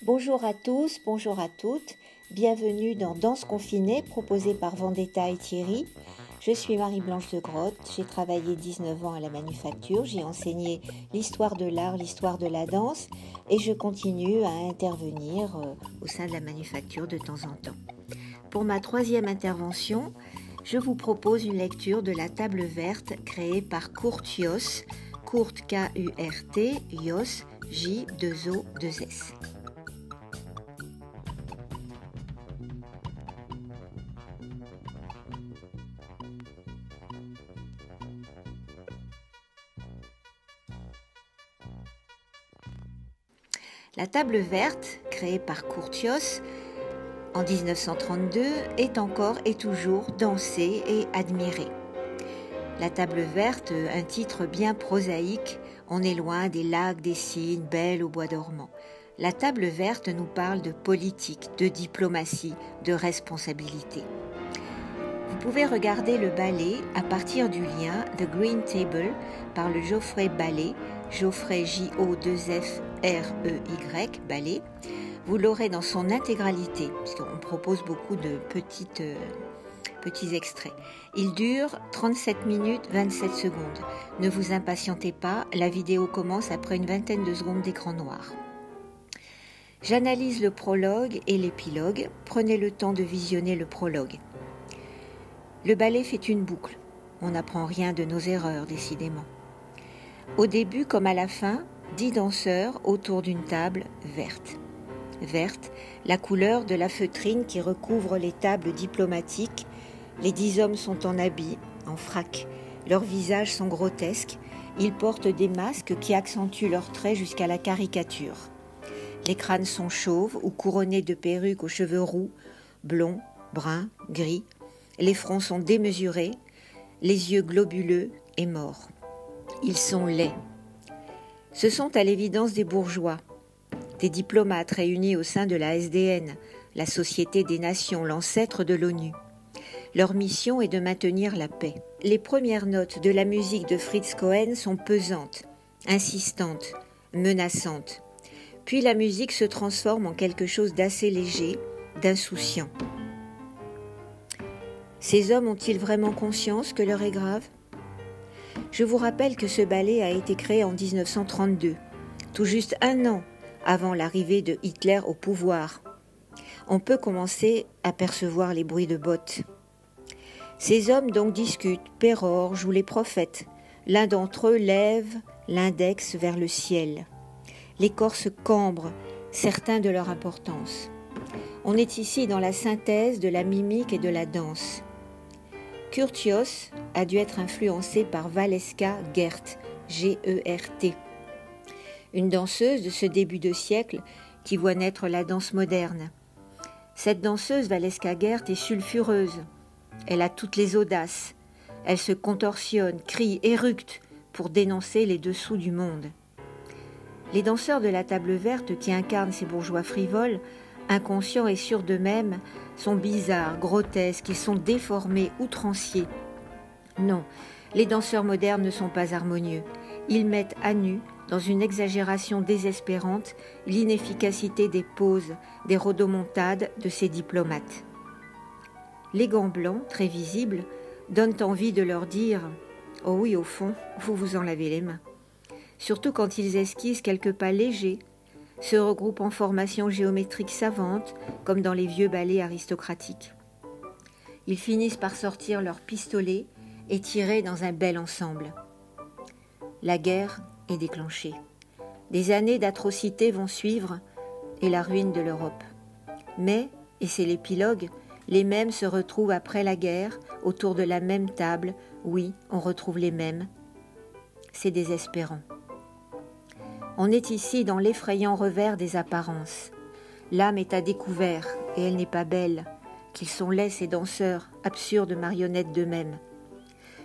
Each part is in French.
Bonjour à tous, bonjour à toutes, bienvenue dans Danse confinée proposée par Vendetta et Thierry. Je suis Marie-Blanche de Grotte, j'ai travaillé 19 ans à la Manufacture, j'ai enseigné l'histoire de l'art, l'histoire de la danse et je continue à intervenir au sein de la Manufacture de temps en temps. Pour ma troisième intervention, je vous propose une lecture de la table verte créée par Kurt Jooss, Kurt K-U-R-T, Jooss, J-2-O-2-S. La table verte, créée par Kurt Jooss en 1932, est encore et toujours dansée et admirée. La table verte, un titre bien prosaïque, on est loin des lacs, des cygnes, belles au bois dormant. La table verte nous parle de politique, de diplomatie, de responsabilité. Vous pouvez regarder le ballet à partir du lien The Green Table par le Geoffrey Ballet, Geoffrey J-O-2-F-R-E-Y, ballet. Vous l'aurez dans son intégralité, puisqu'on propose beaucoup de petits extraits. Il dure 37 minutes 27 secondes. Ne vous impatientez pas, la vidéo commence après une vingtaine de secondes d'écran noir. J'analyse le prologue et l'épilogue. Prenez le temps de visionner le prologue. Le ballet fait une boucle. On n'apprend rien de nos erreurs, décidément. Au début comme à la fin, 10 danseurs autour d'une table verte. Verte, la couleur de la feutrine qui recouvre les tables diplomatiques. Les 10 hommes sont en habit, en frac. Leurs visages sont grotesques. Ils portent des masques qui accentuent leurs traits jusqu'à la caricature. Les crânes sont chauves ou couronnés de perruques aux cheveux roux, blonds, bruns, gris. Les fronts sont démesurés, les yeux globuleux et morts. Ils sont laids. Ce sont à l'évidence des bourgeois, des diplomates réunis au sein de la SDN, la Société des Nations, l'ancêtre de l'ONU. Leur mission est de maintenir la paix. Les premières notes de la musique de Fritz Cohen sont pesantes, insistantes, menaçantes. Puis la musique se transforme en quelque chose d'assez léger, d'insouciant. Ces hommes ont-ils vraiment conscience que l'heure est grave ? Je vous rappelle que ce ballet a été créé en 1932, tout juste un an avant l'arrivée de Hitler au pouvoir. On peut commencer à percevoir les bruits de bottes. Ces hommes donc discutent, pérorent, jouent les prophètes. L'un d'entre eux lève l'index vers le ciel. Les corps se cambrent, certains de leur importance. On est ici dans la synthèse de la mimique et de la danse. Kurt Jooss a dû être influencé par Valeska Gert, G-E-R-T, une danseuse de ce début de siècle qui voit naître la danse moderne. Cette danseuse, Valeska Gert, est sulfureuse. Elle a toutes les audaces. Elle se contorsionne, crie, éructe pour dénoncer les dessous du monde. Les danseurs de la table verte qui incarnent ces bourgeois frivoles, inconscients et sûrs d'eux-mêmes, sont bizarres, grotesques, ils sont déformés, outranciers. Non, les danseurs modernes ne sont pas harmonieux. Ils mettent à nu, dans une exagération désespérante, l'inefficacité des poses, des rodomontades de ces diplomates. Les gants blancs, très visibles, donnent envie de leur dire « Oh oui, au fond, vous vous en lavez les mains ». Surtout quand ils esquissent quelques pas légers, se regroupent en formations géométriques savantes, comme dans les vieux ballets aristocratiques. Ils finissent par sortir leurs pistolets et tirer dans un bel ensemble. La guerre est déclenchée. Des années d'atrocités vont suivre et la ruine de l'Europe. Mais, et c'est l'épilogue, les mêmes se retrouvent après la guerre, autour de la même table. Oui, on retrouve les mêmes. C'est désespérant. On est ici dans l'effrayant revers des apparences. L'âme est à découvert et elle n'est pas belle. Qu'ils sont laids ces danseurs, absurdes marionnettes d'eux-mêmes.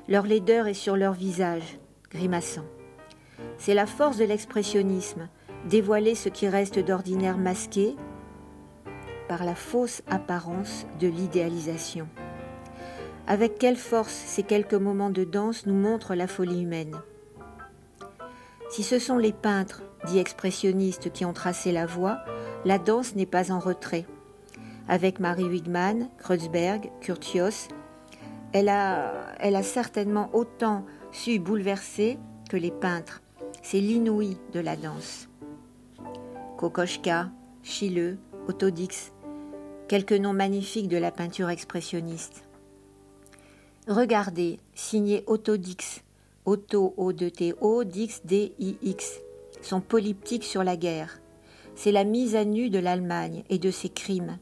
Leur laideur est sur leur visage, grimaçant. C'est la force de l'expressionnisme, dévoiler ce qui reste d'ordinaire masqué par la fausse apparence de l'idéalisation. Avec quelle force ces quelques moments de danse nous montrent la folie humaine. Si ce sont les peintres, dits expressionnistes qui ont tracé la voie, la danse n'est pas en retrait. Avec Marie Wigman, Kreuzberg, Curtius, elle a certainement autant su bouleverser que les peintres. C'est l'inouï de la danse. Kokoschka, Schiele, Otto Dix, quelques noms magnifiques de la peinture expressionniste. Regardez, signé Otto Dix, Otto O-2-T-O, Dix D-I-X, son polyptyque sur la guerre. C'est la mise à nu de l'Allemagne et de ses crimes.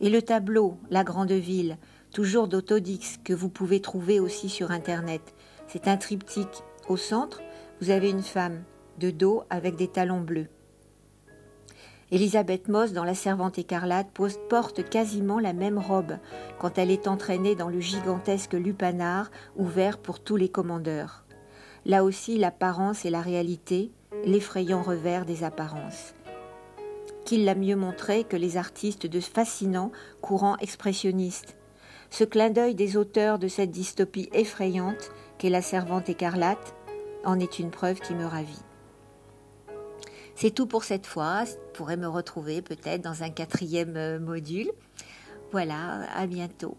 Et le tableau, La Grande Ville, toujours d'Otto Dix, que vous pouvez trouver aussi sur Internet. C'est un triptyque. Au centre, vous avez une femme, de dos avec des talons bleus. Elisabeth Moss, dans La Servante écarlate, porte quasiment la même robe quand elle est entraînée dans le gigantesque lupanar ouvert pour tous les commandeurs. Là aussi, l'apparence et la réalité, l'effrayant revers des apparences. Qui l'a mieux montré que les artistes de fascinants courants expressionnistes. Ce clin d'œil des auteurs de cette dystopie effrayante qu'est La Servante écarlate en est une preuve qui me ravit. C'est tout pour cette fois. Vous pourrez me retrouver peut-être dans un 4e module. Voilà, à bientôt.